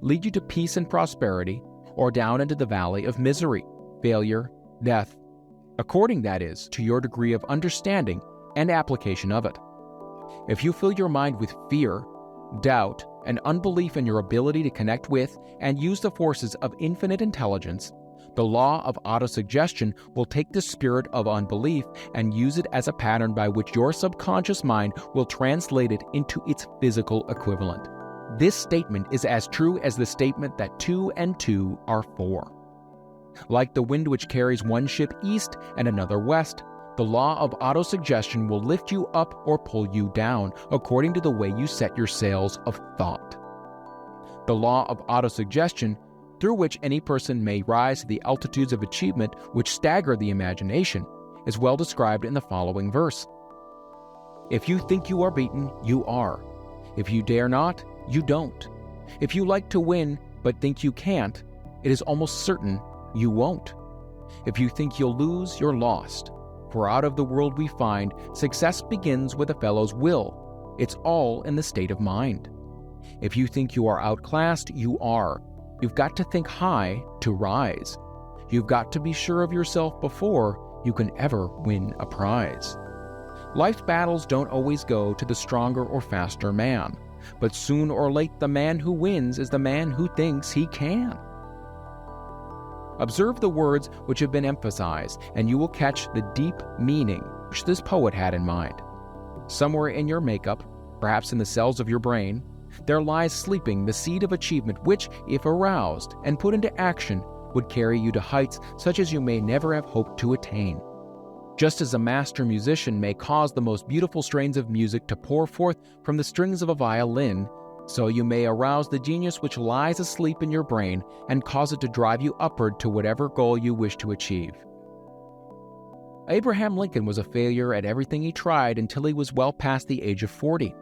lead you to peace and prosperity, or down into the valley of misery, failure, death, according, that is, to your degree of understanding and application of it. If you fill your mind with fear, doubt, and unbelief in your ability to connect with and use the forces of infinite intelligence, the law of autosuggestion will take the spirit of unbelief and use it as a pattern by which your subconscious mind will translate it into its physical equivalent. This statement is as true as the statement that 2 and 2 are 4. Like the wind which carries one ship east and another west, the law of autosuggestion will lift you up or pull you down according to the way you set your sails of thought. The law of autosuggestion, through which any person may rise to the altitudes of achievement which stagger the imagination, is well described in the following verse. If you think you are beaten, you are. If you dare not, you don't. If you like to win but think you can't, it is almost certain you won't. If you think you'll lose, you're lost. For out of the world we find, success begins with a fellow's will. It's all in the state of mind. If you think you are outclassed, you are. You've got to think high to rise. You've got to be sure of yourself before you can ever win a prize. Life's battles don't always go to the stronger or faster man, but soon or late the man who wins is the man who thinks he can. Observe the words which have been emphasized, and you will catch the deep meaning which this poet had in mind. Somewhere in your makeup, perhaps in the cells of your brain, there lies sleeping the seed of achievement which, if aroused and put into action, would carry you to heights such as you may never have hoped to attain. Just as a master musician may cause the most beautiful strains of music to pour forth from the strings of a violin, so you may arouse the genius which lies asleep in your brain and cause it to drive you upward to whatever goal you wish to achieve. Abraham Lincoln was a failure at everything he tried until he was well past the age of 40.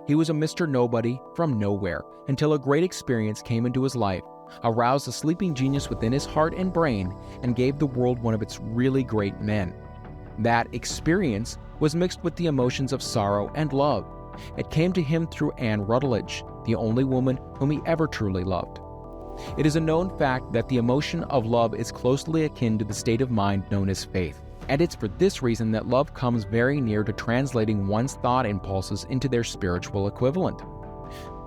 He was a Mr. Nobody from nowhere until a great experience came into his life, aroused a sleeping genius within his heart and brain, and gave the world one of its really great men. That experience was mixed with the emotions of sorrow and love. It came to him through Anne Rutledge, the only woman whom he ever truly loved. It is a known fact that the emotion of love is closely akin to the state of mind known as faith, and it's for this reason that love comes very near to translating one's thought impulses into their spiritual equivalent.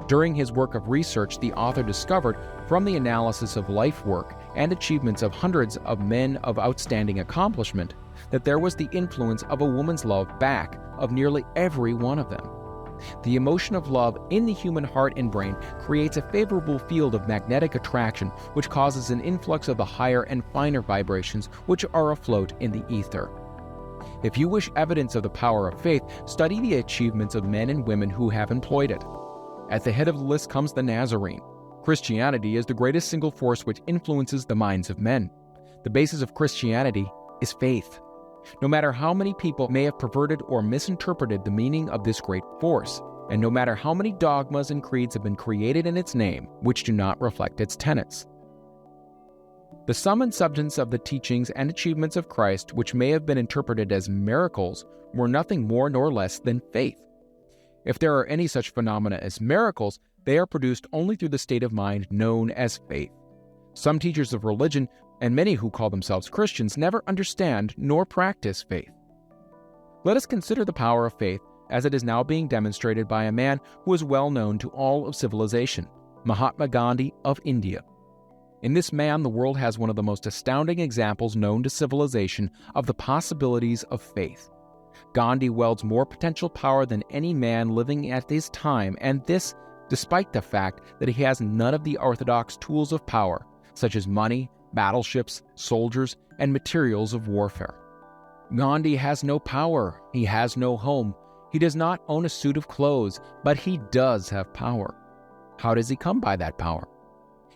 During his work of research, the author discovered, from the analysis of life work and achievements of hundreds of men of outstanding accomplishment, that there was the influence of a woman's love back of nearly every one of them. The emotion of love in the human heart and brain creates a favorable field of magnetic attraction which causes an influx of the higher and finer vibrations which are afloat in the ether. If you wish evidence of the power of faith, study the achievements of men and women who have employed it. At the head of the list comes the Nazarene. Christianity is the greatest single force which influences the minds of men. The basis of Christianity is faith. No matter how many people may have perverted or misinterpreted the meaning of this great force, and no matter how many dogmas and creeds have been created in its name which do not reflect its tenets, the sum and substance of the teachings and achievements of Christ, which may have been interpreted as miracles, were nothing more nor less than faith. If there are any such phenomena as miracles, they are produced only through the state of mind known as faith. Some teachers of religion, and many who call themselves Christians, never understand nor practice faith. Let us consider the power of faith as it is now being demonstrated by a man who is well known to all of civilization, Mahatma Gandhi of India. In this man, the world has one of the most astounding examples known to civilization of the possibilities of faith. Gandhi wields more potential power than any man living at his time, and this despite the fact that he has none of the orthodox tools of power, such as money, battleships, soldiers, and materials of warfare. Gandhi has no power, he has no home, he does not own a suit of clothes, but he does have power. How does he come by that power?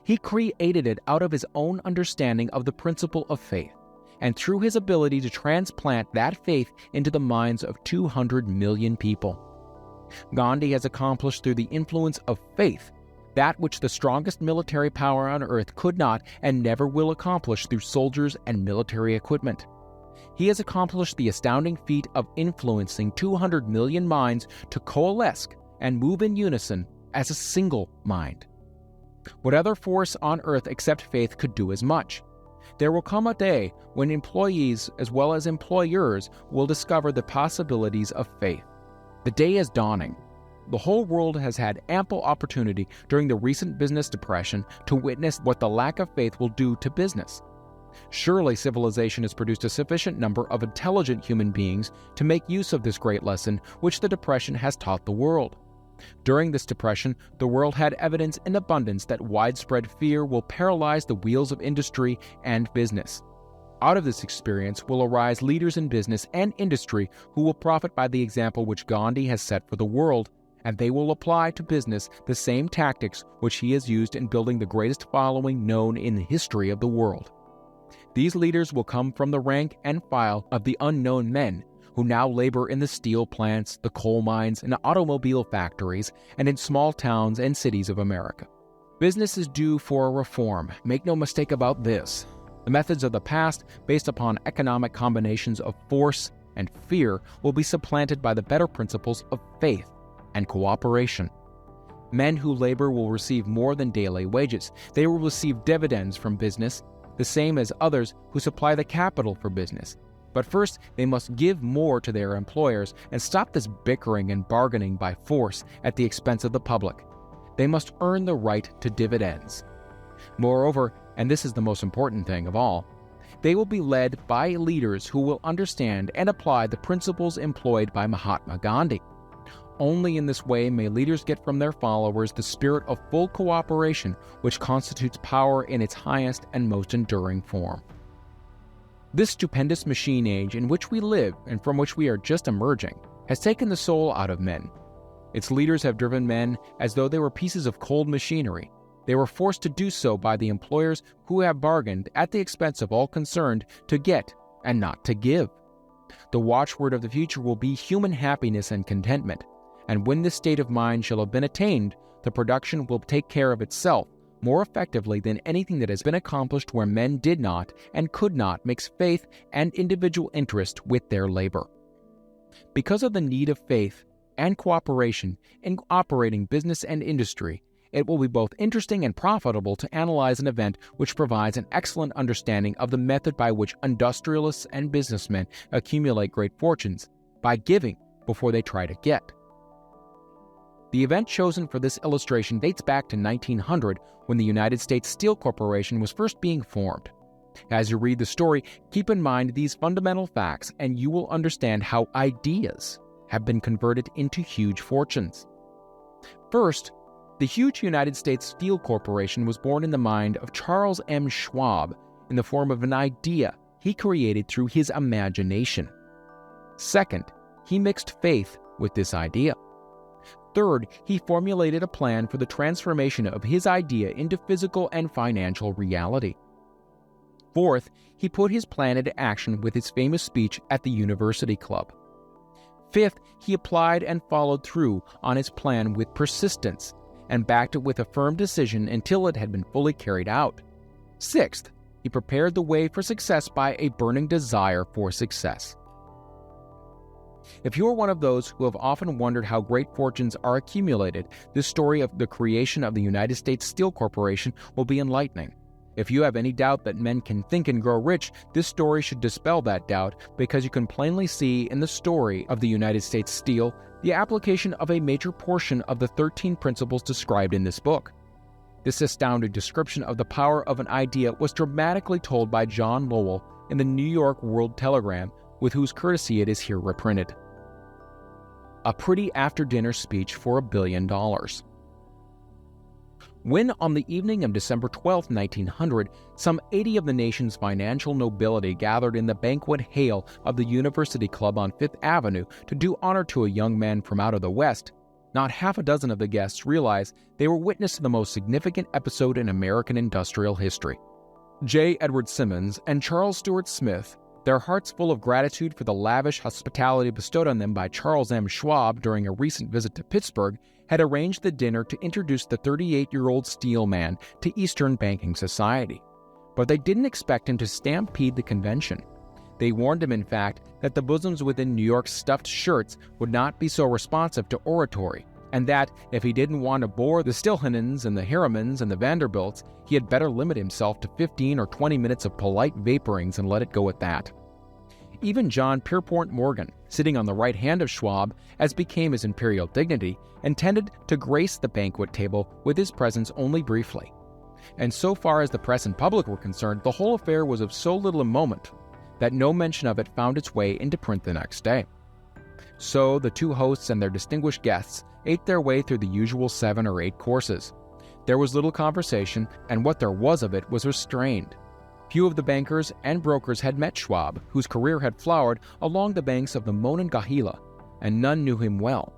He created it out of his own understanding of the principle of faith, and through his ability to transplant that faith into the minds of 200 million people. Gandhi has accomplished through the influence of faith that which the strongest military power on earth could not and never will accomplish through soldiers and military equipment. He has accomplished the astounding feat of influencing 200 million minds to coalesce and move in unison as a single mind. What other force on earth except faith could do as much? There will come a day when employees as well as employers will discover the possibilities of faith. The day is dawning. The whole world has had ample opportunity during the recent business depression to witness what the lack of faith will do to business. Surely civilization has produced a sufficient number of intelligent human beings to make use of this great lesson which the depression has taught the world. During this depression, the world had evidence in abundance that widespread fear will paralyze the wheels of industry and business. Out of this experience will arise leaders in business and industry who will profit by the example which Gandhi has set for the world, and they will apply to business the same tactics which he has used in building the greatest following known in the history of the world. These leaders will come from the rank and file of the unknown men who now labor in the steel plants, the coal mines, and the automobile factories, and in small towns and cities of America. Business is due for a reform. Make no mistake about this. The methods of the past, based upon economic combinations of force and fear, will be supplanted by the better principles of faith and cooperation. Men who labor will receive more than daily wages. They will receive dividends from business, the same as others who supply the capital for business. But first, they must give more to their employers and stop this bickering and bargaining by force at the expense of the public. They must earn the right to dividends. Moreover, and this is the most important thing of all, they will be led by leaders who will understand and apply the principles employed by Mahatma Gandhi. Only in this way may leaders get from their followers the spirit of full cooperation which constitutes power in its highest and most enduring form. This stupendous machine age in which we live and from which we are just emerging has taken the soul out of men. Its leaders have driven men as though they were pieces of cold machinery. They were forced to do so by the employers who have bargained at the expense of all concerned to get and not to give. The watchword of the future will be human happiness and contentment, and when this state of mind shall have been attained, the production will take care of itself more effectively than anything that has been accomplished where men did not and could not mix faith and individual interest with their labor. Because of the need of faith and cooperation in operating business and industry, it will be both interesting and profitable to analyze an event which provides an excellent understanding of the method by which industrialists and businessmen accumulate great fortunes, by giving before they try to get. The event chosen for this illustration dates back to 1900, when the United States Steel Corporation was first being formed. As you read the story, keep in mind these fundamental facts, and you will understand how ideas have been converted into huge fortunes. First, the huge United States Steel Corporation was born in the mind of Charles M. Schwab in the form of an idea he created through his imagination. Second, he mixed faith with this idea. Third, he formulated a plan for the transformation of his idea into physical and financial reality. Fourth, he put his plan into action with his famous speech at the University Club. Fifth, he applied and followed through on his plan with persistence and backed it with a firm decision until it had been fully carried out. Sixth, he prepared the way for success by a burning desire for success. If you are one of those who have often wondered how great fortunes are accumulated, this story of the creation of the United States Steel Corporation will be enlightening. If you have any doubt that men can think and grow rich, this story should dispel that doubt, because you can plainly see in the story of the United States Steel the application of a major portion of the 13 principles described in this book. This astounding description of the power of an idea was dramatically told by John Lowell in the New York World Telegram, with whose courtesy it is here reprinted. A pretty after-dinner speech for $1 billion. When, on the evening of December 12, 1900, some 80 of the nation's financial nobility gathered in the banquet hall of the University Club on Fifth Avenue to do honor to a young man from out of the West, not half a dozen of the guests realized they were witness to the most significant episode in American industrial history. J. Edward Simmons and Charles Stewart Smith, their hearts full of gratitude for the lavish hospitality bestowed on them by Charles M. Schwab during a recent visit to Pittsburgh, had arranged the dinner to introduce the 38-year-old steel man to Eastern banking society. But they didn't expect him to stampede the convention. They warned him, in fact, that the bosoms within New York's stuffed shirts would not be so responsive to oratory, and that if he didn't want to bore the Stilhanens and the Harrimans and the Vanderbilts, he had better limit himself to 15 or 20 minutes of polite vaporings and let it go at that. Even John Pierpont Morgan, sitting on the right hand of Schwab, as became his imperial dignity, intended to grace the banquet table with his presence only briefly. And so far as the press and public were concerned, the whole affair was of so little a moment that no mention of it found its way into print the next day. So the two hosts and their distinguished guests ate their way through the usual 7 or 8 courses. There was little conversation, and what there was of it was restrained. Few of the bankers and brokers had met Schwab, whose career had flowered along the banks of the Monongahela, and none knew him well.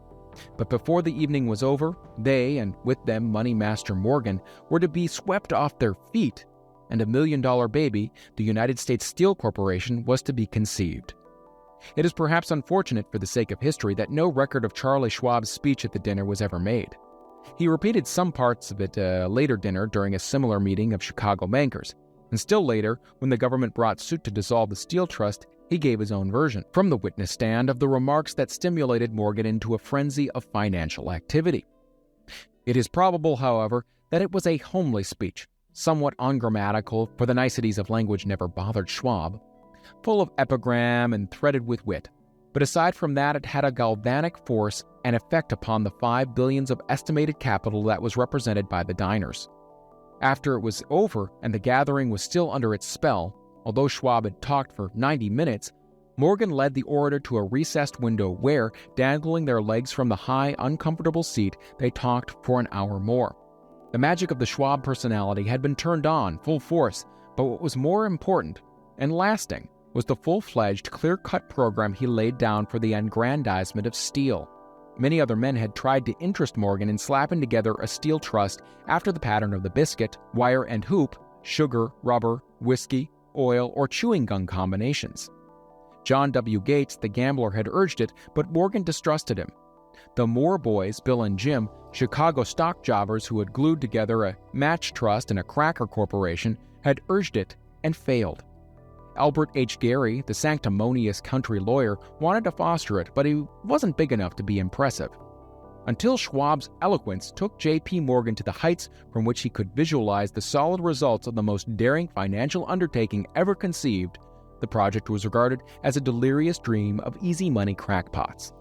But before the evening was over, they, and with them Money Master Morgan, were to be swept off their feet, and $1 million baby, the United States Steel Corporation, was to be conceived. It is perhaps unfortunate for the sake of history that no record of Charlie Schwab's speech at the dinner was ever made. He repeated some parts of it at a later dinner during a similar meeting of Chicago bankers, and still later, when the government brought suit to dissolve the Steel Trust, he gave his own version from the witness stand of the remarks that stimulated Morgan into a frenzy of financial activity. It is probable, however, that it was a homely speech, somewhat ungrammatical, for the niceties of language never bothered Schwab, full of epigram and threaded with wit. But aside from that, it had a galvanic force and effect upon the $5 billion of estimated capital that was represented by the diners. After it was over and the gathering was still under its spell, although Schwab had talked for 90 minutes, Morgan led the orator to a recessed window where, dangling their legs from the high, uncomfortable seat, they talked for an hour more. The magic of the Schwab personality had been turned on full force, but what was more important and lasting was the full-fledged, clear-cut program he laid down for the aggrandizement of steel. Many other men had tried to interest Morgan in slapping together a steel trust after the pattern of the biscuit, wire and hoop, sugar, rubber, whiskey, oil, or chewing gum combinations. John W. Gates, the gambler, had urged it, but Morgan distrusted him. The Moore boys, Bill and Jim, Chicago stock jobbers who had glued together a match trust and a cracker corporation, had urged it and failed. Albert H. Gary, the sanctimonious country lawyer, wanted to foster it, but he wasn't big enough to be impressive. Until Schwab's eloquence took J.P. Morgan to the heights from which he could visualize the solid results of the most daring financial undertaking ever conceived, the project was regarded as a delirious dream of easy money crackpots.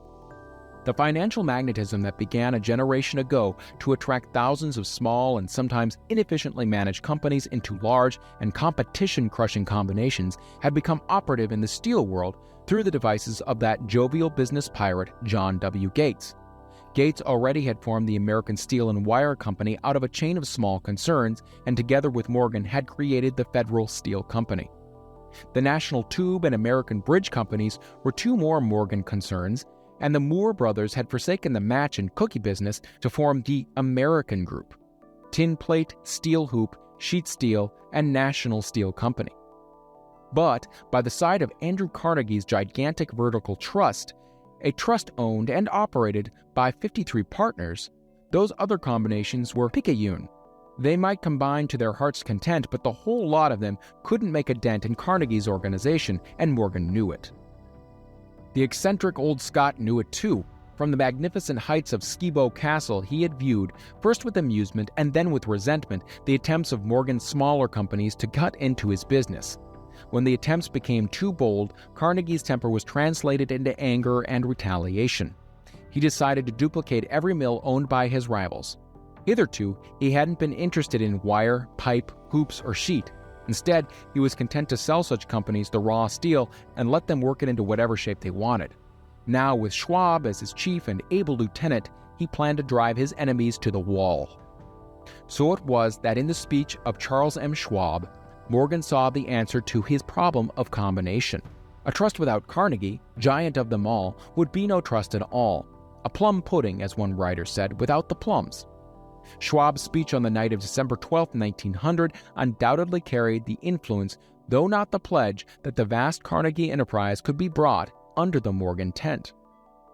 The financial magnetism that began a generation ago to attract thousands of small and sometimes inefficiently managed companies into large and competition-crushing combinations had become operative in the steel world through the devices of that jovial business pirate John W. Gates. Gates already had formed the American Steel and Wire Company out of a chain of small concerns, and together with Morgan had created the Federal Steel Company. The National Tube and American Bridge Companies were 2 more Morgan concerns, and the Moore brothers had forsaken the match and cookie business to form the American Group: Tin Plate, Steel Hoop, Sheet Steel, and National Steel Company. But by the side of Andrew Carnegie's gigantic vertical trust, a trust owned and operated by 53 partners, those other combinations were picayune. They might combine to their heart's content, but the whole lot of them couldn't make a dent in Carnegie's organization, and Morgan knew it. The eccentric old Scot knew it too. From the magnificent heights of Skibo Castle, he had viewed, first with amusement and then with resentment, the attempts of Morgan's smaller companies to cut into his business. When the attempts became too bold, Carnegie's temper was translated into anger and retaliation. He decided to duplicate every mill owned by his rivals. Hitherto, he hadn't been interested in wire, pipe, hoops, or sheet. Instead, he was content to sell such companies the raw steel and let them work it into whatever shape they wanted. Now, with Schwab as his chief and able lieutenant, he planned to drive his enemies to the wall. So it was that in the speech of Charles M. Schwab, Morgan saw the answer to his problem of combination. A trust without Carnegie, giant of them all, would be no trust at all. A plum pudding, as one writer said, without the plums. Schwab's speech on the night of December 12, 1900, undoubtedly carried the influence, though not the pledge, that the vast Carnegie enterprise could be brought under the Morgan tent.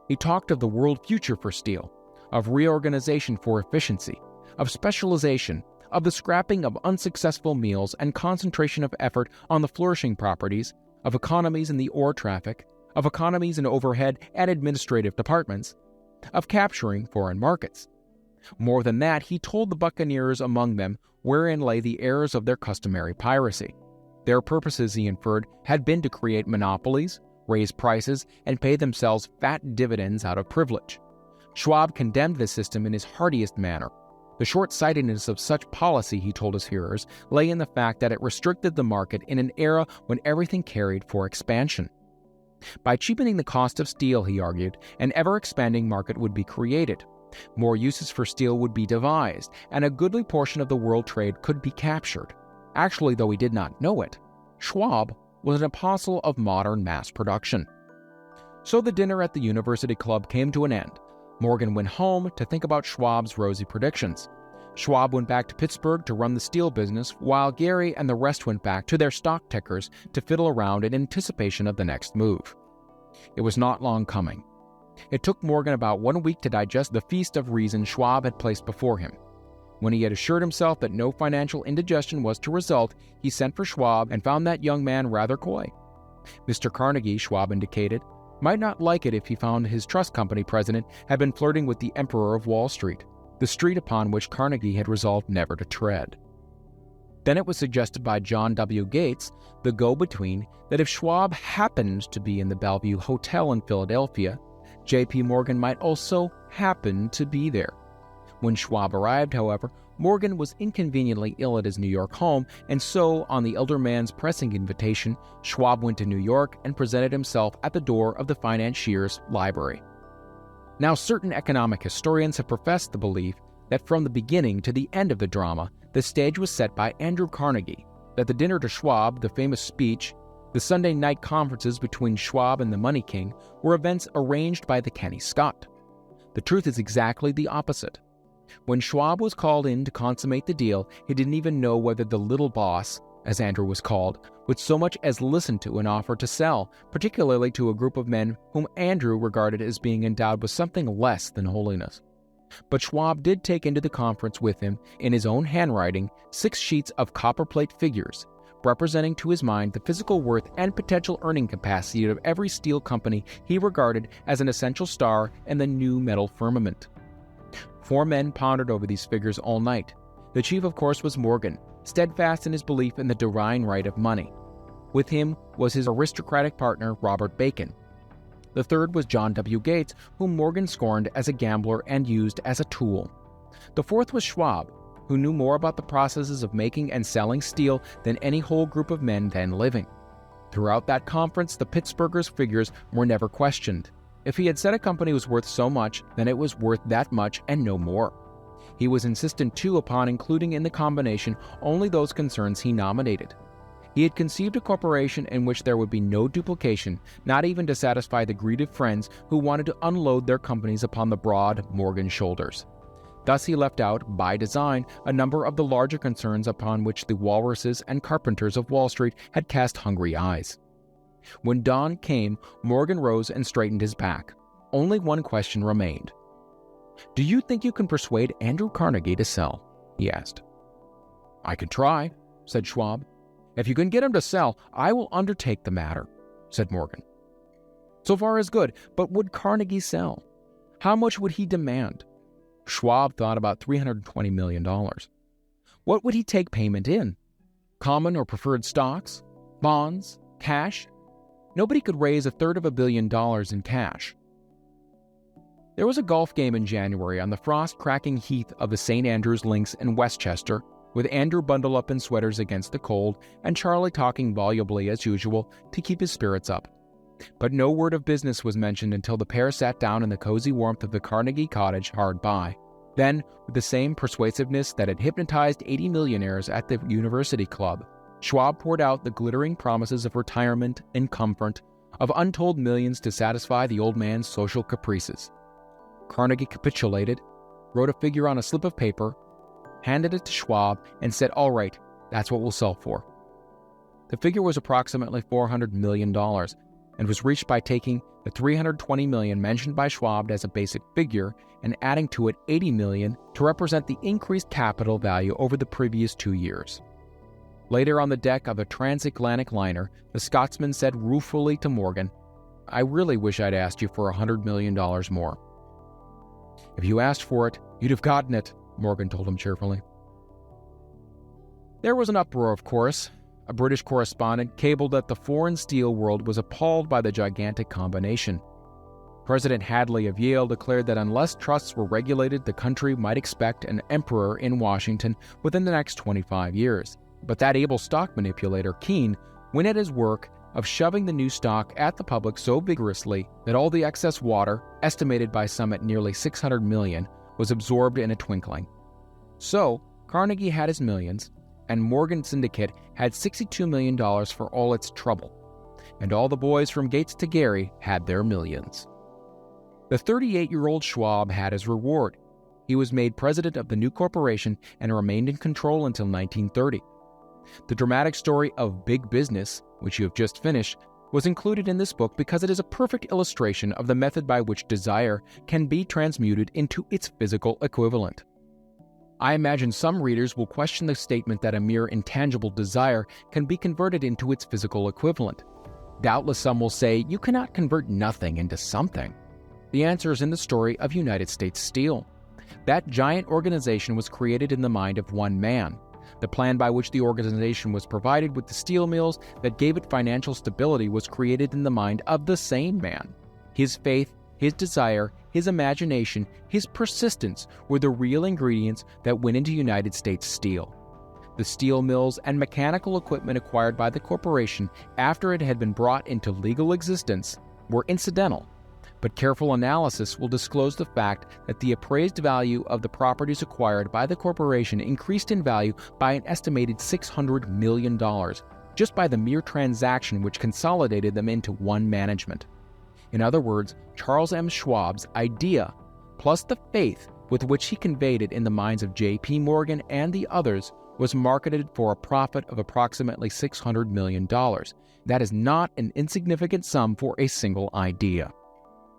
He talked of the world future for steel, of reorganization for efficiency, of specialization, of the scrapping of unsuccessful meals and concentration of effort on the flourishing properties, of economies in the ore traffic, of economies in overhead and administrative departments. of capturing foreign markets. More than that, he told the buccaneers among them wherein lay the errors of their customary piracy. Their purposes, he inferred, had been to create monopolies, raise prices, and pay themselves fat dividends out of privilege. Schwab condemned this system in his heartiest manner. The short-sightedness of such policy, he told his hearers, lay in the fact that it restricted the market in an era when everything carried for expansion. By cheapening the cost of steel, he argued, an ever-expanding market would be created. More uses for steel would be devised, and a goodly portion of the world trade could be captured. Actually, though he did not know it, Schwab was an apostle of modern mass production. So the dinner at the University Club came to an end. Morgan went home to think about Schwab's rosy predictions. Schwab went back to Pittsburgh to run the steel business, while Gary and the rest went back to their stock tickers to fiddle around in anticipation of the next move. It was not long coming. It took Morgan about 1 week to digest the feast of reason Schwab had placed before him. When he had assured himself that no financial indigestion was to result, he sent for Schwab and found that young man rather coy. Mr. Carnegie, Schwab indicated, might not like it if he found his trust company president had been flirting with the Emperor of Wall Street, the street upon which Carnegie had resolved never to tread. Then it was suggested by John W. Gates, the go-between, that if Schwab happened to be in the Bellevue Hotel in Philadelphia, J.P. Morgan might also happen to be there. When Schwab arrived, however, Morgan was inconveniently ill at his New York home, and so, on the elder man's pressing invitation, Schwab went to New York and presented himself at the door of the financier's library. Now, certain economic historians have professed the belief that from the beginning to the end of the drama, the stage was set by Andrew Carnegie, that the dinner to Schwab, the famous speech, the Sunday night conferences between Schwab and the Money King were events arranged by the Kenny Scott. The truth is exactly the opposite. When Schwab was called in to consummate the deal, he didn't even know whether the little boss, as Andrew was called, would so much as listen to an offer to sell, particularly to a group of men whom Andrew regarded as being endowed with something less than holiness. But Schwab did take into the conference with him, in his own handwriting, 6 sheets of copperplate figures, representing to his mind the physical worth and potential earning capacity of every steel company he regarded as an essential star in the new metal firmament. 4 men pondered over these figures all night. The chief, of course, was Morgan, steadfast in his belief in the divine right of money. With him was his aristocratic partner, Robert Bacon. The third was John W. Gates, whom Morgan scorned as a gambler and used as a tool. The fourth was Schwab, who knew more about the processes of making and selling steel than any whole group of men then living. Throughout that conference, the Pittsburghers' figures were never questioned. If he had said a company was worth so much, then it was worth that much and no more. He was insistent, too, upon including in the combination only those concerns he nominated. He had conceived a corporation in which there would be no duplication, not even to satisfy the greedy friends who wanted to unload their companies upon the broad Morgan shoulders. Thus he left out, by design, a number of the larger concerns upon which the walruses and carpenters of Wall Street had cast hungry eyes. When dawn came, Morgan rose and straightened his back. Only one question remained. "Do you think you can persuade Andrew Carnegie to sell?" he asked. "I can try," said Schwab. "If you can get him to sell, I will undertake the matter," said Morgan. So far as good, but would Carnegie sell? How much would he demand? Schwab thought about $320 million. What would he take payment in? Common or preferred stocks? Bonds? Cash? Nobody could raise $250 million in cash. There was a golf game in January on the frost-cracking heath of the St. Andrews Links in Westchester, with Andrew bundled up in sweaters against the cold and Charlie talking volubly as usual to keep his spirits up. But no word of business was mentioned until the pair sat down in the cozy warmth of the Carnegie cottage hard by. Then, with the same persuasiveness that had hypnotized 80 millionaires at the University Club, Schwab poured out the glittering promises of retirement and comfort, of untold millions to satisfy the old man's social caprices. Carnegie capitulated, wrote a figure on a slip of paper, handed it to Schwab, and said, "All right, that's what we'll sell for." The figure was approximately $400 million, and was reached by taking the $320 million mentioned by Schwab as a basic figure and adding to it $80 million to represent the increased capital value over the previous 2 years. Later on the deck of a transatlantic liner, the Scotsman said ruefully to Morgan, "I really wish I'd asked you for $100 million more." "If you asked for it, you'd have gotten it," Morgan told him cheerfully. There was an uproar, of course. A British correspondent cabled that the foreign steel world was appalled by the gigantic combination. President Hadley of Yale declared that unless trusts were regulated, the country might expect an emperor in Washington within the next 25 years. But that able stock manipulator, Keene, went at his work of shoving the new stock at the public so vigorously that all the excess water, estimated by some at nearly 600 million, was absorbed in a twinkling. So, Carnegie had his millions, and Morgan Syndicate had $62 million for all its trouble. And all the boys from Gates to Gary had their millions. The 38-year-old Schwab had his reward. He was made president of the new corporation and remained in control until 1930. The dramatic story of Big Business, which you have just finished, was included in this book because it is a perfect illustration of the method by which desire can be transmuted into its physical equivalent. I imagine some readers will question the statement that a mere intangible desire can be converted into its physical equivalent. Doubtless some will say, you cannot convert nothing into something. The answer is in the story of United States Steel. That giant organization was created in the mind of one man. The plan by which the organization was provided with the steel mills that gave it financial stability was created in the mind of the same man. His faith, his desire, his imagination, his persistence were the real ingredients that went into United States Steel. The steel mills and mechanical equipment acquired by the corporation after it had been brought into legal existence were incidental, but careful analysis will disclose the fact that the appraised value of the properties acquired by the corporation increased in value by an estimated $600 million, just by the mere transaction which consolidated them into one management. In other words, Charles M. Schwab's idea, plus the faith with which he conveyed it in the minds of J.P. Morgan and the others, was marketed for a profit of approximately $600 million. That is not an insignificant sum for a single idea.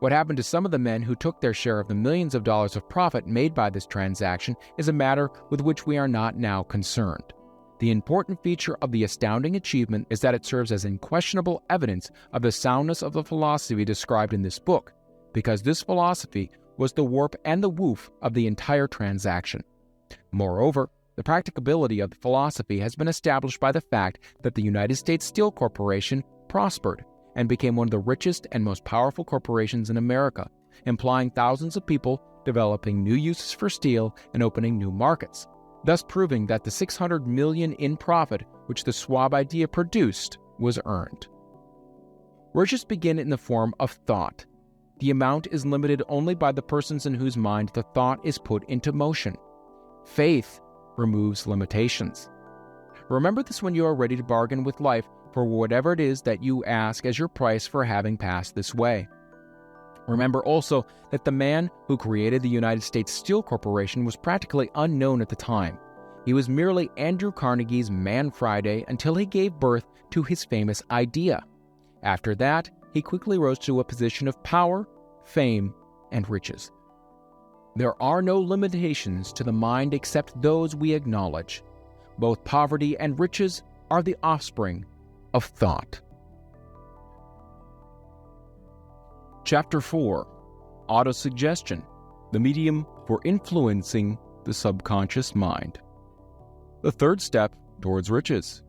What happened to some of the men who took their share of the millions of dollars of profit made by this transaction is a matter with which we are not now concerned. The important feature of the astounding achievement is that it serves as unquestionable evidence of the soundness of the philosophy described in this book, because this philosophy was the warp and the woof of the entire transaction. Moreover, the practicability of the philosophy has been established by the fact that the United States Steel Corporation prospered and became one of the richest and most powerful corporations in America, employing thousands of people, developing new uses for steel, and opening new markets, thus proving that the $600 million in profit which the Schwab idea produced was earned. Riches begin in the form of thought. The amount is limited only by the persons in whose mind the thought is put into motion. Faith removes limitations. Remember this when you are ready to bargain with life for whatever it is that you ask as your price for having passed this way. Remember also that the man who created the United States Steel Corporation was practically unknown at the time. He was merely Andrew Carnegie's Man Friday until he gave birth to his famous idea. After that, he quickly rose to a position of power, fame, and riches. There are no limitations to the mind except those we acknowledge. Both poverty and riches are the offspring of thought. Chapter 4. Autosuggestion, the medium for influencing the subconscious mind. The third step towards riches.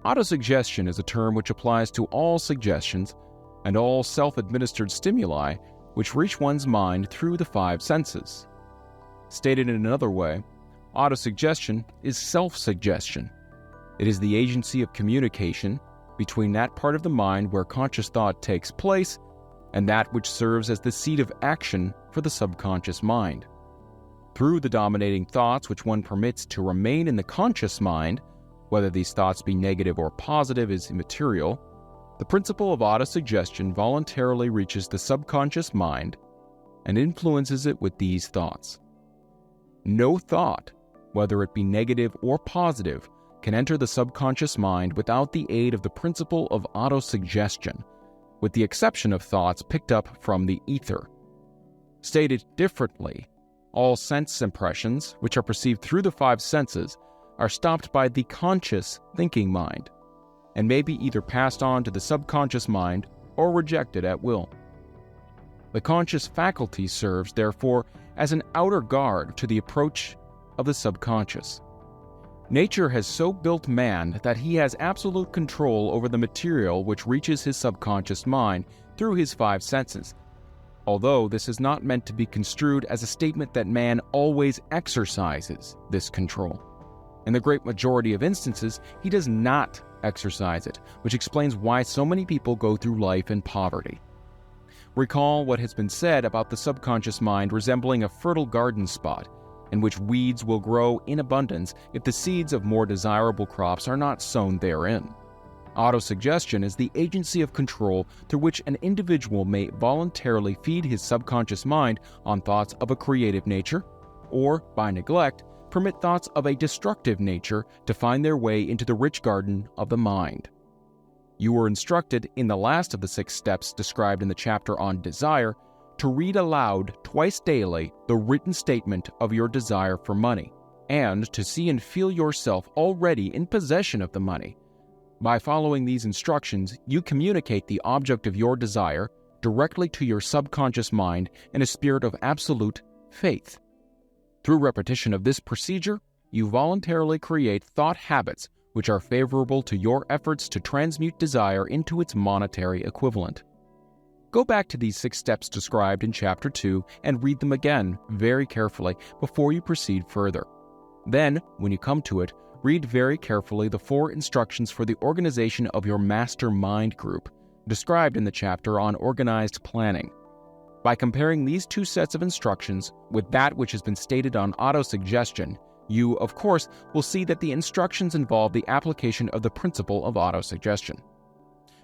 Autosuggestion is a term which applies to all suggestions and all self-administered stimuli which reach one's mind through the five senses. Stated in another way, autosuggestion is self-suggestion. It is the agency of communication between that part of the mind where conscious thought takes place and that which serves as the seat of action for the subconscious mind. Through the dominating thoughts which one permits to remain in the conscious mind, whether these thoughts be negative or positive is immaterial, the principle of autosuggestion voluntarily reaches the subconscious mind and influences it with these thoughts. No thought, whether it be negative or positive, can enter the subconscious mind without the aid of the principle of autosuggestion, with the exception of thoughts picked up from the ether. Stated differently, all sense impressions, which are perceived through the five senses, are stopped by the conscious thinking mind, and may be either passed on to the subconscious mind or rejected at will. The conscious faculty serves, therefore, as an outer guard to the approach of the subconscious. Nature has so built man that he has absolute control over the material which reaches his subconscious mind through his five senses, although this is not meant to be construed as a statement that man always exercises this control. In the great majority of instances, he does not exercise it, which explains why so many people go through life in poverty. Recall what has been said about the subconscious mind resembling a fertile garden spot, in which weeds will grow in abundance if the seeds of more desirable crops are not sown therein. Autosuggestion is the agency of control through which an individual may voluntarily feed his subconscious mind on thoughts of a creative nature, or, by neglect, permit thoughts of a destructive nature to find their way into the rich garden of the mind. You were instructed in the last of the 6 steps described in the chapter on desire to read aloud twice daily the written statement of your desire for money, and to see and feel yourself already in possession of the money. By following these instructions, you communicate the object of your desire directly to your subconscious mind in a spirit of absolute faith. Through repetition of this procedure, you voluntarily create thought habits which are favorable to your efforts to transmute desire into its monetary equivalent. Go back to these 6 steps described in Chapter 2 and read them again very carefully before you proceed further. Then, when you come to it, read very carefully the 4 instructions for the organization of your master mind group, described in the chapter on organized planning. By comparing these 2 sets of instructions with that which has been stated on autosuggestion, you, of course, will see that the instructions involve the application of the principle of autosuggestion.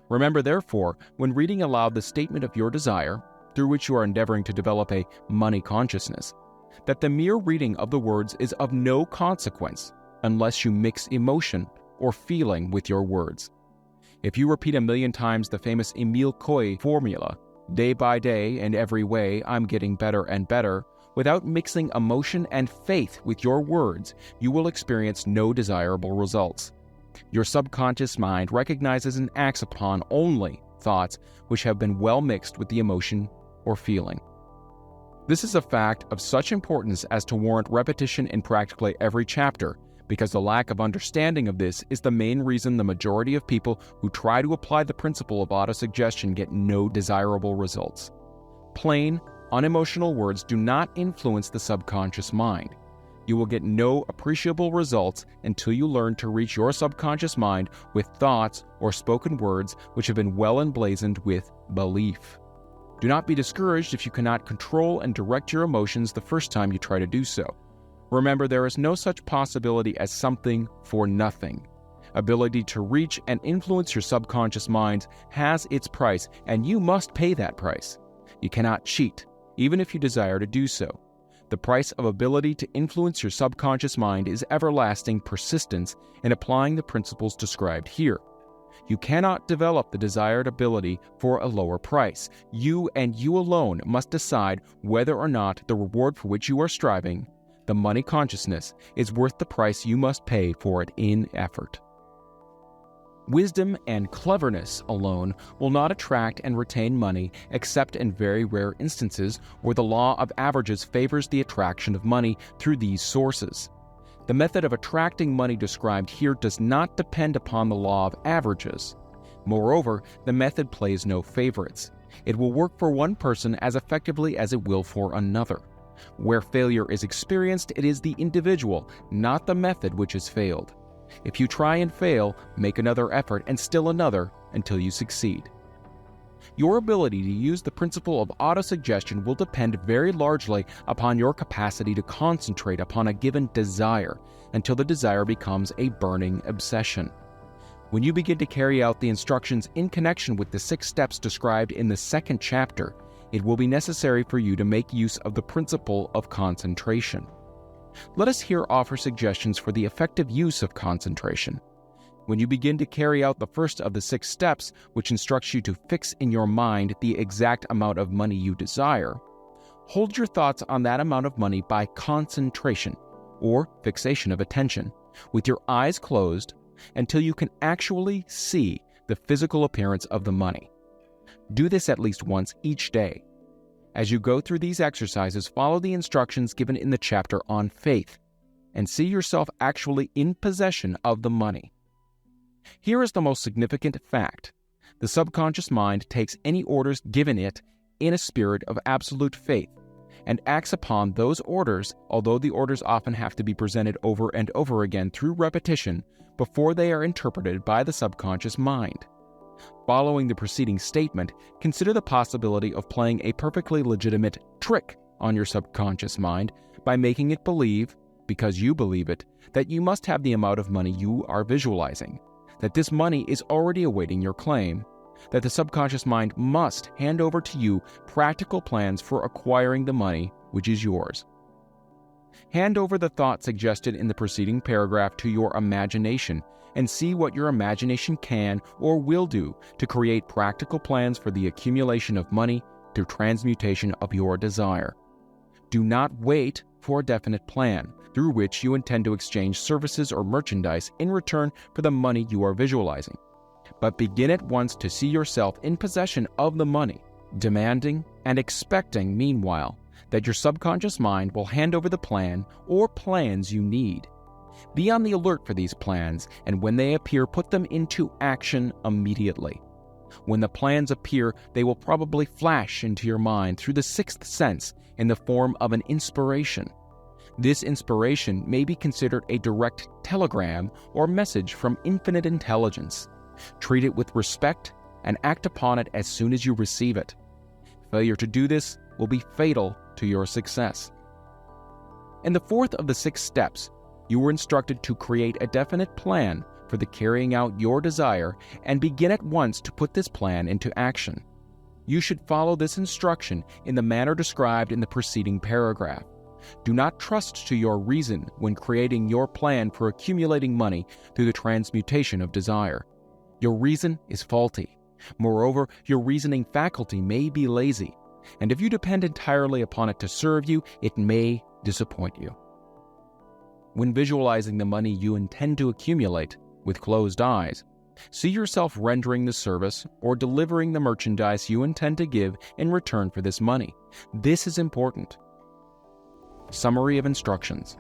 Remember, therefore, when reading aloud the statement of your desire, through which you are endeavoring to develop a money consciousness, that the mere reading of the words is of no consequence unless you mix emotion or feeling with your words. If you repeat 1,000,000 times the famous Emile Coué formula, day by day and every way I'm getting better and better, without mixing emotion and faith with your words, you will experience no desirable results. Your subconscious mind recognizes and acts upon only thoughts which have been well mixed with the emotion or feeling. This is a fact of such importance as to warrant repetition in practically every chapter, because the lack of understanding of this is the main reason the majority of people who try to apply the principle of autosuggestion get no desirable results. Plain, unemotional words do not influence the subconscious mind. You will get no appreciable results until you learn to reach your subconscious mind with thoughts or spoken words which have been well emblazoned with belief. Do not be discouraged if you cannot control and direct your emotions the first time you try to do so. Remember, there is no such possibility as something for nothing. Ability to reach and influence your subconscious mind has its price, and you must pay that price. You cannot cheat, even if you desire to do so. The price of ability to influence your subconscious mind is everlasting persistence in applying the principles described here. You cannot develop the desired ability for a lower price. You and you alone must decide whether or not the reward for which you are striving, the money consciousness, is worth the price you must pay for it in effort. Wisdom and cleverness alone will not attract and retain money except in very rare instances where the law of averages favors the attraction of money through these sources. The method of attracting money described here does not depend upon the law of averages. Moreover, the method plays no favorites. It will work for one person as effectively as it will for another. Where failure is experienced, it is the individual, not the method, which has failed. If you try and fail, make another effort and still another until you succeed. Your ability to use the principle of autosuggestion will depend very largely upon your capacity to concentrate upon a given desire until the desire becomes a burning obsession. When you begin to carry out the instructions in connection with the 6 steps described in the 2nd chapter, it will be necessary for you to make use of the principle of concentration. Let us here offer suggestions for the effective use of concentration. When you begin to carry out the first of the 6 steps, which instructs you to fix in your mind the exact amount of money you desire, hold your thoughts on that amount of money by concentration, or fixation of attention, with your eyes closed until you can actually see the physical appearance of the money. Do this at least once each day. As you go through these exercises, follow the instructions given in the chapter on faith and see yourself actually in possession of the money. Here is the most significant fact. The subconscious mind takes any orders given it in a spirit of absolute faith and acts upon those orders, although the orders often have to be presented over and over again through repetition before they are interpreted by the subconscious mind. Following the preceding statement, consider the possibility of playing a perfectly legitimate trick on your subconscious mind by making it believe, because you believe it, that you must have the amount of money you are visualizing, that this money is already awaiting your claim, that the subconscious mind must hand over to you practical plans for acquiring the money which is yours. Hand over the thought suggested in the preceding paragraph to your imagination and see what your imagination can or will do to create practical plans for the accumulation of money through transmutation of your desire. Do not wait for a definite plan through which you intend to exchange services or merchandise in return for the money you are visualizing, but begin at once to see yourself in possession of the money, demanding and expecting, meanwhile, that your subconscious mind will hand over the plan or plans you need. Be on the alert for these plans, and when they appear, put them into action immediately. When the plans appear, they will probably flash into your mind through the sixth sense in the form of an inspiration. This inspiration may be considered a direct telegram or message from infinite intelligence. Treat it with respect and act upon it as soon as you receive it. Failure to do this will be fatal to your success. In the fourth of the 6 steps, you were instructed to create a definite plan for the carrying out your desire and begin at once to put this plan into action. You should follow this instruction in the manner described in the preceding paragraph. Do not trust to your reason when creating your plan for accumulating money through the transmutation of desire. Your reason is faulty. Moreover, your reasoning faculty may be lazy, and if you depend entirely upon it to serve you, it may disappoint you. When visualizing the money you intend to accumulate with closed eyes, see yourself rendering the service or delivering the merchandise you intend to give in return for this money. This is important. Summary of instructions.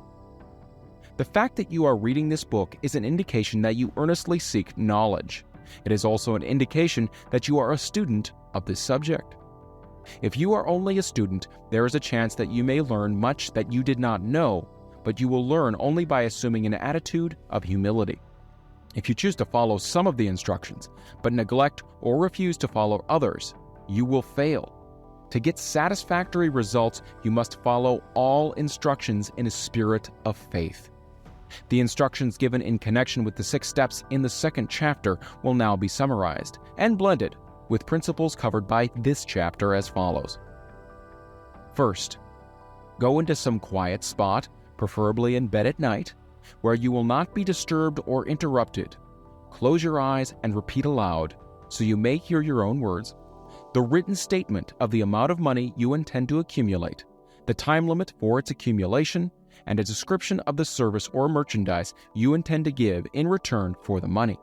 The fact that you are reading this book is an indication that you earnestly seek knowledge. It is also an indication that you are a student of this subject. If you are only a student, there is a chance that you may learn much that you did not know, but you will learn only by assuming an attitude of humility. If you choose to follow some of the instructions, but neglect or refuse to follow others, you will fail. To get satisfactory results, you must follow all instructions in a spirit of faith. The instructions given in connection with the 6 steps in the 2nd chapter will now be summarized and blended with principles covered by this chapter as follows. First, go into some quiet spot, preferably in bed at night, where you will not be disturbed or interrupted. Close your eyes and repeat aloud, so you may hear your own words, the written statement of the amount of money you intend to accumulate, the time limit for its accumulation, and a description of the service or merchandise you intend to give in return for the money.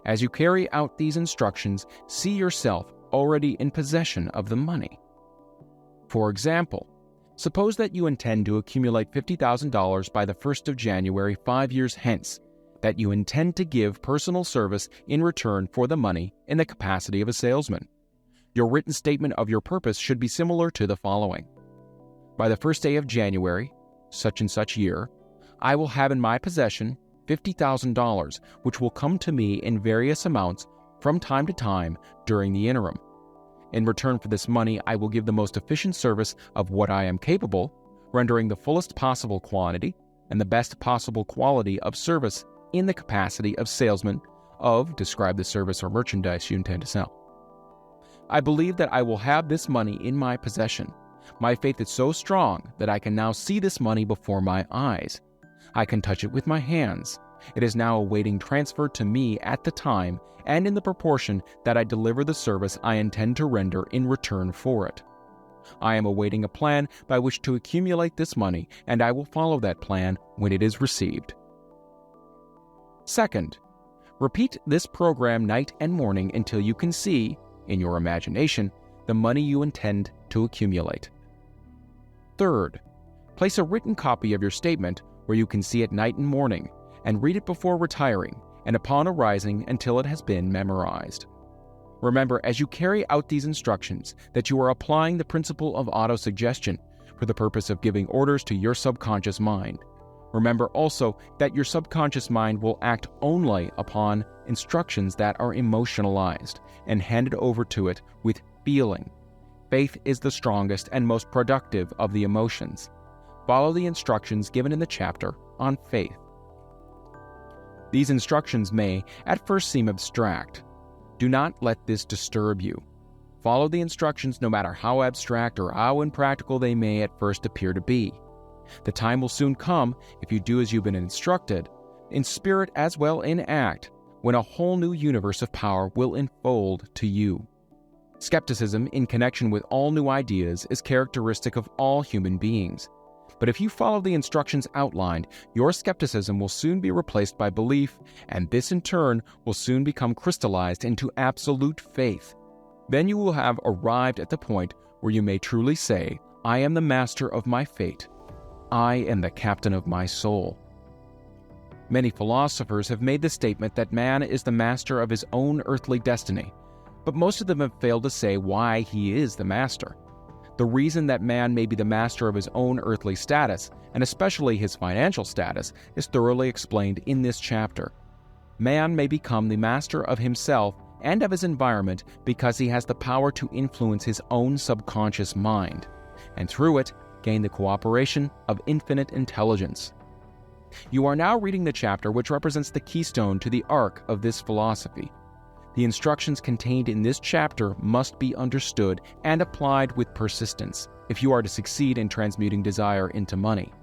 As you carry out these instructions, see yourself already in possession of the money. For example, suppose that you intend to accumulate $50,000 by the 1st of January 5 years hence, that you intend to give personal service in return for the money in the capacity of a salesman. Your written statement of your purpose should be similar to the following. By the 1st day of January, such and such year, I will have in my possession $50,000, which will come to me in various amounts from time to time during the interim. In return for this money, I will give the most efficient service of what I am capable, rendering the fullest possible quantity and the best possible quality of service in the capacity of salesman of describe the service or merchandise you intend to sell. I believe that I will have this money in my possession. My faith is so strong that I can now see this money before my eyes. I can touch it with my hands. It is now awaiting transfer to me at the time and in the proportion that I deliver the service I intend to render in return for it. I am awaiting a plan by which to accumulate this money, and I will follow that plan when it is received. Second, repeat this program night and morning until you can see, in your imagination, the money you intend to accumulate. Third, place a written copy of your statement where you can see it night and morning, and read it before retiring and upon arising until it has been memorized. Remember, as you carry out these instructions, that you are applying the principle of autosuggestion for the purpose of giving orders to your subconscious mind. Remember also that your subconscious mind will act only upon instructions that are emotionalized and handed over to it with feeling. Faith is the strongest and most productive of the emotions. Follow the instructions given in the chapter on faith. These instructions may at first seem abstract. Do not let this disturb you. Follow the instructions no matter how abstract or how impractical they may at first appear to be. The time will soon come, if you do as you've been instructed, in spirit as well in act, when a whole new universe of power will unfold to you. Skepticism in connection with all new ideas is characteristic of all human beings. But if you follow the instructions outlined, your skepticism will soon be replaced by belief, and this in turn will soon become crystallized into absolute faith. Then you will have arrived at the point where you may truly say, "I am the master of my fate. I am the captain of my soul." Many philosophers have made the statement that man is the master of his own earthly destiny, but most of them have failed to say why he is the master. The reason that man may be the master of his own earthly status, and especially his financial status, is thoroughly explained in this chapter. Man may become the master of himself and of his environment because he has the power to influence his own subconscious mind, and through it, gain the cooperation of infinite intelligence. You are now reading the chapter which represents the keystone to the arc of this philosophy. The instructions contained in this chapter must be understood and applied with persistence if you are to succeed in transmuting desire into money.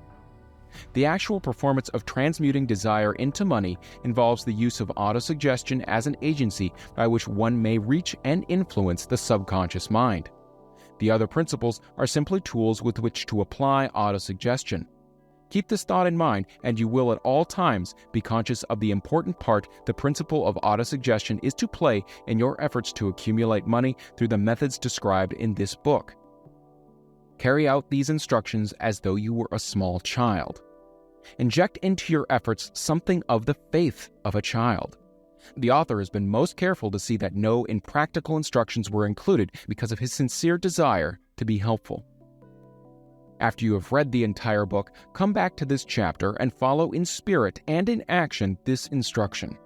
The actual performance of transmuting desire into money involves the use of autosuggestion as an agency by which one may reach and influence the subconscious mind. The other principles are simply tools with which to apply autosuggestion. Keep this thought in mind, and you will at all times be conscious of the important part the principle of autosuggestion is to play in your efforts to accumulate money through the methods described in this book. Carry out these instructions as though you were a small child. Inject into your efforts something of the faith of a child. The author has been most careful to see that no impractical instructions were included because of his sincere desire to be helpful. After you have read the entire book, come back to this chapter and follow in spirit and in action this instruction.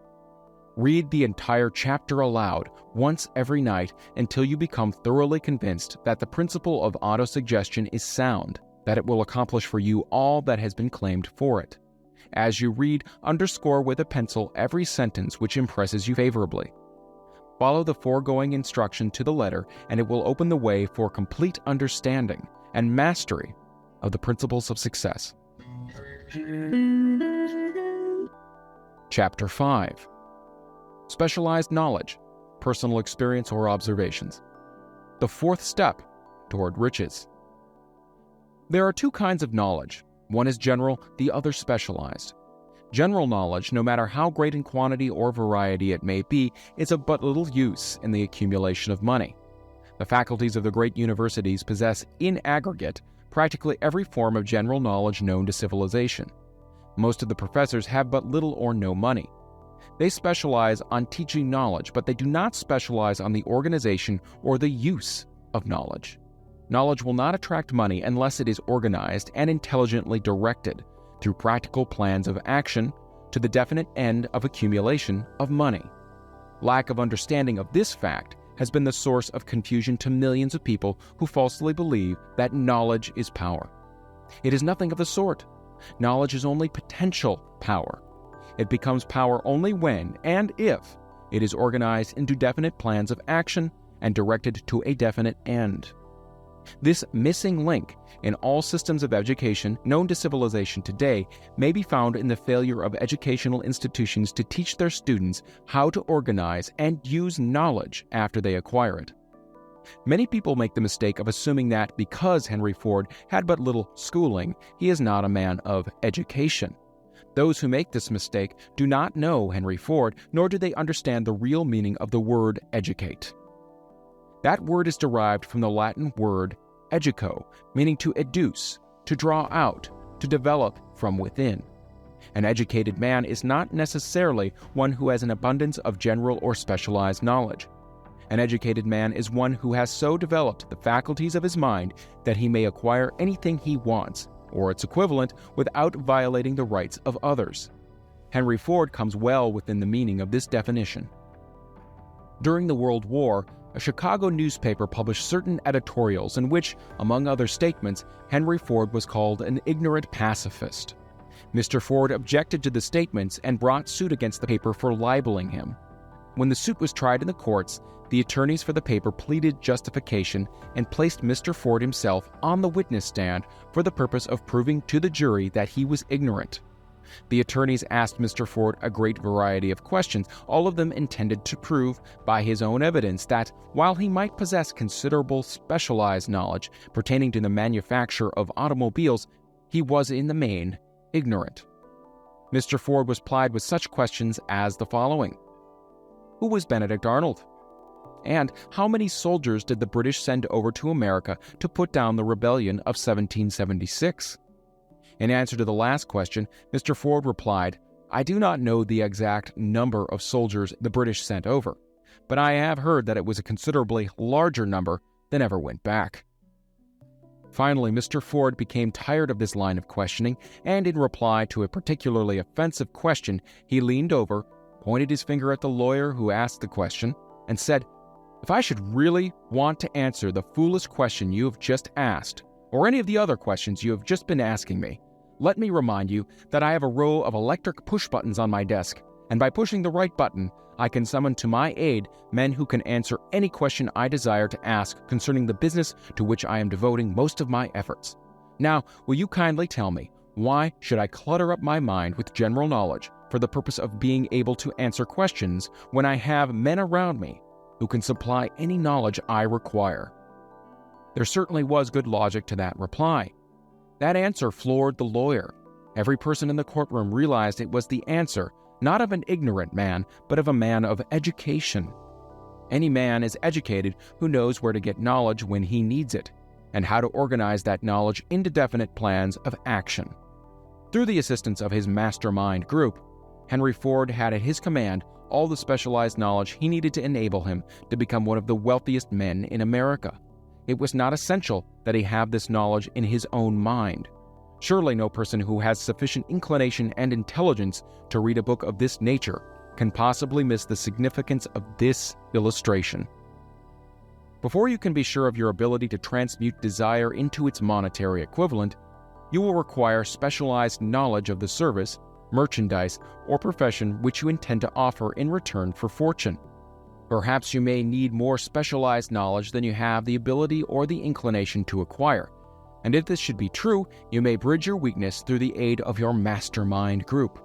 Read the entire chapter aloud once every night until you become thoroughly convinced that the principle of autosuggestion is sound, that it will accomplish for you all that has been claimed for it. As you read, underscore with a pencil every sentence which impresses you favorably. Follow the foregoing instruction to the letter, and it will open the way for complete understanding and mastery of the principles of success. Chapter 5. Specialized knowledge, personal experience or observations. The fourth step toward riches. There are two kinds of knowledge. One is general, the other specialized. General knowledge, no matter how great in quantity or variety it may be, is of but little use in the accumulation of money. The faculties of the great universities possess, in aggregate, practically every form of general knowledge known to civilization. Most of the professors have but little or no money. They specialize on teaching knowledge, but they do not specialize on the organization or the use of knowledge. Knowledge will not attract money unless it is organized and intelligently directed through practical plans of action to the definite end of accumulation of money. Lack of understanding of this fact has been the source of confusion to millions of people who falsely believe that knowledge is power. It is nothing of the sort. Knowledge is only potential power. It becomes power only when and if it is organized into definite plans of action and directed to a definite end. This missing link in all systems of education known to civilization today may be found in the failure of educational institutions to teach their students how to organize and use knowledge after they acquire it. Many people make the mistake of assuming that because Henry Ford had but little schooling, he is not a man of education. Those who make this mistake do not know Henry Ford, nor do they understand the real meaning of the word educate. That word is derived from the Latin word educo, meaning to educe, to draw out, to develop from within. An educated man is not necessarily one who has an abundance of general or specialized knowledge. An educated man is one who has so developed the faculties of his mind that he may acquire anything he wants, or its equivalent, without violating the rights of others. Henry Ford comes well within the meaning of this definition. During the World War, a Chicago newspaper published certain editorials in which, among other statements, Henry Ford was called an ignorant pacifist. Mr. Ford objected to the statements and brought suit against the paper for libeling him. When the suit was tried in the courts, the attorneys for the paper pleaded justification and placed Mr. Ford himself on the witness stand for the purpose of proving to the jury that he was ignorant. The attorneys asked Mr. Ford a great variety of questions, all of them intended to prove, by his own evidence, that while he might possess considerable specialized knowledge pertaining to the manufacture of automobiles, he was in the main ignorant. Mr. Ford was plied with such questions as the following: Who was Benedict Arnold? And how many soldiers did the British send over to America to put down the rebellion of 1776? In answer to the last question, Mr. Ford replied, I do not know the exact number of soldiers the British sent over, but I have heard that it was a considerably larger number than ever went back. Finally, Mr. Ford became tired of this line of questioning, and in reply to a particularly offensive question, he leaned over, pointed his finger at the lawyer who asked the question, and said, If I should really want to answer the foolish question you have just asked, or any of the other questions you have just been asking me, let me remind you that I have a row of electric push buttons on my desk, and by pushing the right button, I can summon to my aid men who can answer any question I desire to ask concerning the business to which I am devoting most of my efforts. Now, will you kindly tell me, why should I clutter up my mind with general knowledge for the purpose of being able to answer questions when I have men around me who can supply any knowledge I require? There certainly was good logic to that reply. That answer floored the lawyer. Every person in the courtroom realized it was the answer, not of an ignorant man, but of a man of education. Any man is educated who knows where to get knowledge when he needs it, and how to organize that knowledge into definite plans of action. Through the assistance of his mastermind group, Henry Ford had at his command all the specialized knowledge he needed to enable him to become one of the wealthiest men in America. It was not essential that he have this knowledge in his own mind. Surely no person who has sufficient inclination and intelligence to read a book of this nature can possibly miss the significance of this illustration. Before you can be sure of your ability to transmute desire into its monetary equivalent, you will require specialized knowledge of the service, merchandise, or profession which you intend to offer in return for fortune. Perhaps you may need more specialized knowledge than you have the ability or the inclination to acquire, and if this should be true, you may bridge your weakness through the aid of your mastermind group.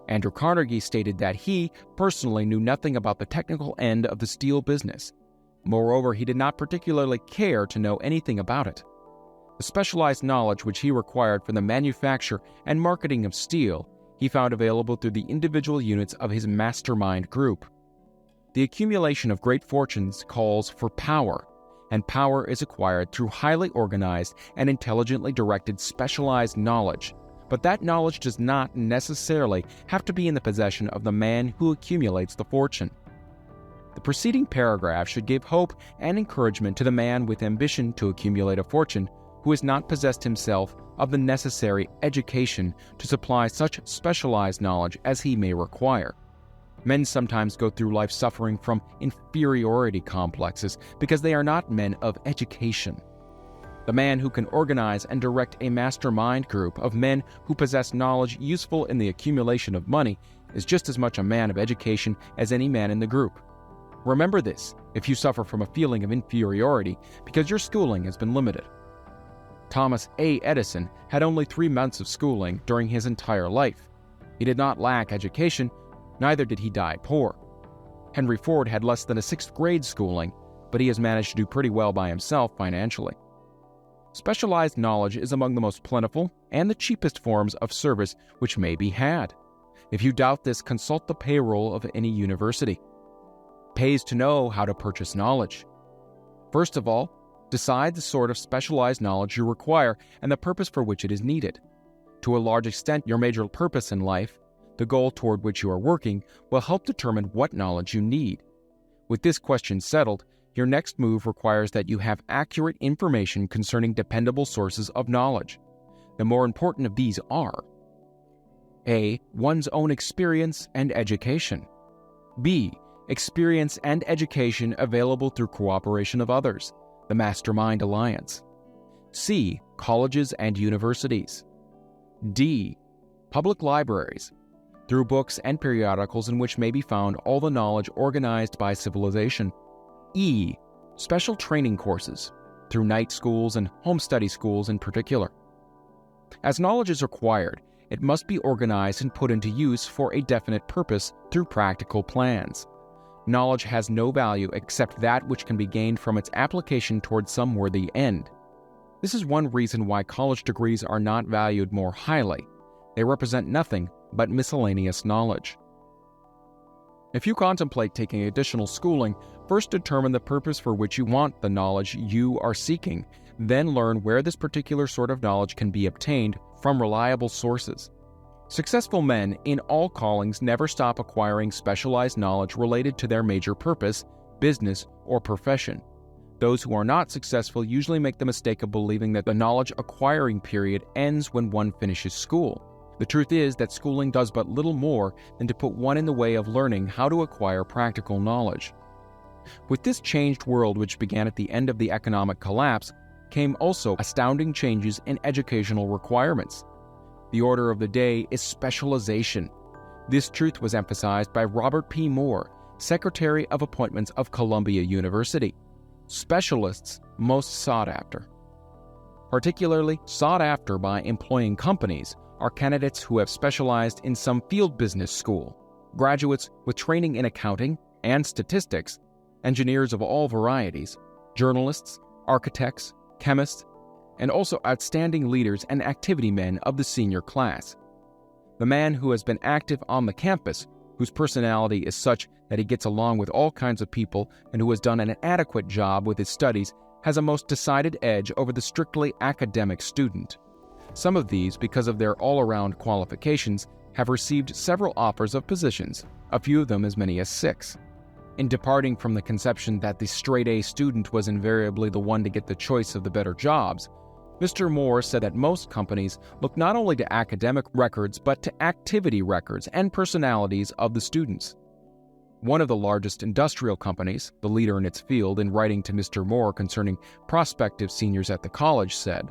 Andrew Carnegie stated that he personally knew nothing about the technical end of the steel business. Moreover, he did not particularly care to know anything about it. The specialized knowledge which he required for the manufacture and marketing of steel, he found available through the individual units of his mastermind group. The accumulation of great fortunes calls for power, and power is acquired through highly organized and intelligently directed specialized knowledge, but that knowledge does not necessarily have to be in the possession of the man who accumulates the fortune. The preceding paragraph should give hope and encouragement to the man with ambition to accumulate a fortune who has not possessed himself of the necessary education to supply such specialized knowledge as he may require. Men sometimes go through life suffering from inferiority complexes because they are not men of education. The man who can organize and direct a mastermind group of men who possess knowledge useful in the accumulation of money is just as much a man of education as any man in the group. Remember this if you suffer from a feeling of inferiority because your schooling has been limited. Thomas A. Edison had only 3 months of schooling during his entire life. He did not lack education, neither did he die poor. Henry Ford had less than a 6th grade schooling, but he has managed to do pretty well by himself financially. Specialized knowledge is among the most plentiful and the cheapest forms of service which may be had. If you doubt this, consult the payroll of any university. It pays to know how to purchase knowledge. First of all, decide the sort of specialized knowledge you require and the purpose for which it is needed. To a large extent, your major purpose in life, the goal toward which you are working, will help determine what knowledge you need. With this question settled, your next move requires that you have accurate information concerning dependable sources of knowledge. The more important of these are: A. One's own experience and education. B. Experience and education available through cooperation of others, the Mastermind Alliance. C. Colleges and universities. D. Public libraries, through books and periodicals in which may be found all the knowledge organized by civilization. E. Special training courses, through night schools and home study schools in particular. As knowledge is acquired, it must be organized and put into use for a definite purpose through practical plans. Knowledge has no value except that which can be gained from its application towards some worthy end. This is one reason why college degrees are not valued more highly. They represent nothing but miscellaneous knowledge. If you contemplate taking additional schooling, first determine the purpose for which you want the knowledge you are seeking, then learn where this particular sort of knowledge can be obtained from reliable sources. Successful men in all callings never stop acquiring specialized knowledge related to their major purpose, business, or profession. Those who are not successful usually make the mistake of believing that the knowledge acquiring period ends when one finishes school. The truth is that schooling does but little more than to put one in the way of learning how to acquire practical knowledge. With this changed world, which began at the end of the economic collapse, came also astounding changes in educational requirements. The order of the day is specialization. This truth was emphasized by Robert P. Moore, Secretary of Appointments of Columbia University. Specialists most sought after. Particularly sought after by employing companies are candidates who have specialized in some field business school, graduates with training in accounting and statistics, engineers of all varieties, journalists, architects, chemists, and also outstanding leaders and activity men of the senior class. The man who has been active on the campus, whose personality is such that he gets along with all kinds of people and who has done an adequate job with his studies, has a most decided edge over the strictly academic student. Some of these, because of their all-around qualifications, have received several offers of positions, a few of them as many as 6. In departing from the conception that the straight-A student was invariably the one to get the choice of the better jobs, Mr. Moore said that most companies look not only to academic records but to activity records and personalities of the students. One of the largest industrial companies, the leader in its field, in writing to Mr. Moore concerning prospective seniors at the college, said,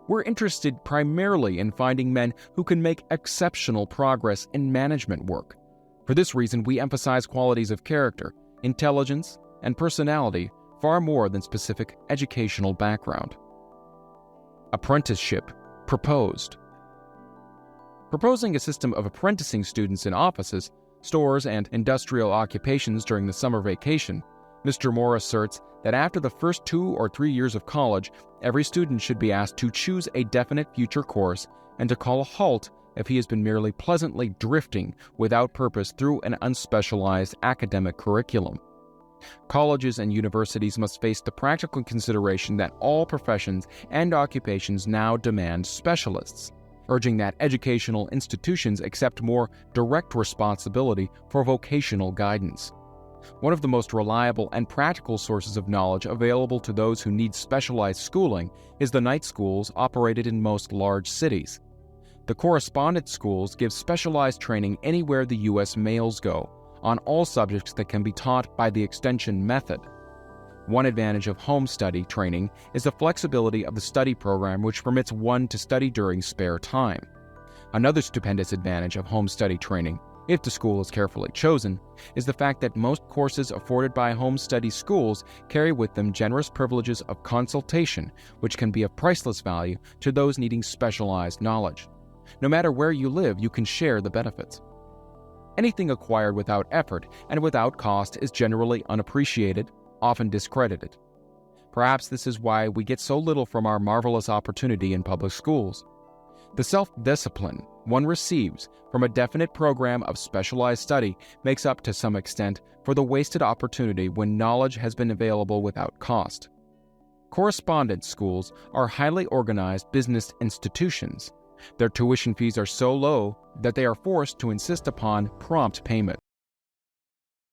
"We're interested primarily in finding men who can make exceptional progress in management work. For this reason, we emphasize qualities of character, intelligence, and personality far more than specific educational background." Apprenticeship proposed. Proposing a system of apprenticing students in offices, stores, and industrial occupations during the summer vacation, Mr. Moore asserts that after the first 2 or 3 years of college, every student should be asked to choose a definite future course and to call a halt if he has been merely pleasantly drifting without purpose through an unspecialized academic curriculum. Colleges and universities must face the practical consideration that all professions and occupations now demand specialists, urging that educational institutions accept more direct responsibility for vocational guidance. One of the most reliable and practical sources of knowledge available to those who need specialized schooling is the night schools operated in most large cities. The correspondence schools give specialized training anywhere the U.S. males go, on all subjects that can be taught by the extension method. One advantage of home study training is the flexibility of the study program, which permits one to study during spare time. Another stupendous advantage of home study training, if the school is carefully chosen, is the fact that most courses afforded by home study schools carry with them generous privileges of consultation, which can be of priceless value to those needing specialized knowledge. No matter where you live, you can share the benefits. Anything acquired without effort and without cost is generally unappreciated, often discredited. Perhaps this is why we get so little from our marvelous opportunity in public schools. The self-discipline one receives from a definite program of specialized study makes up to some extent for the wasted opportunity when knowledge has been available without cost. Correspondence schools are highly organized business institutions. Their tuition fees are so low that they are forced to insist upon prompt payment.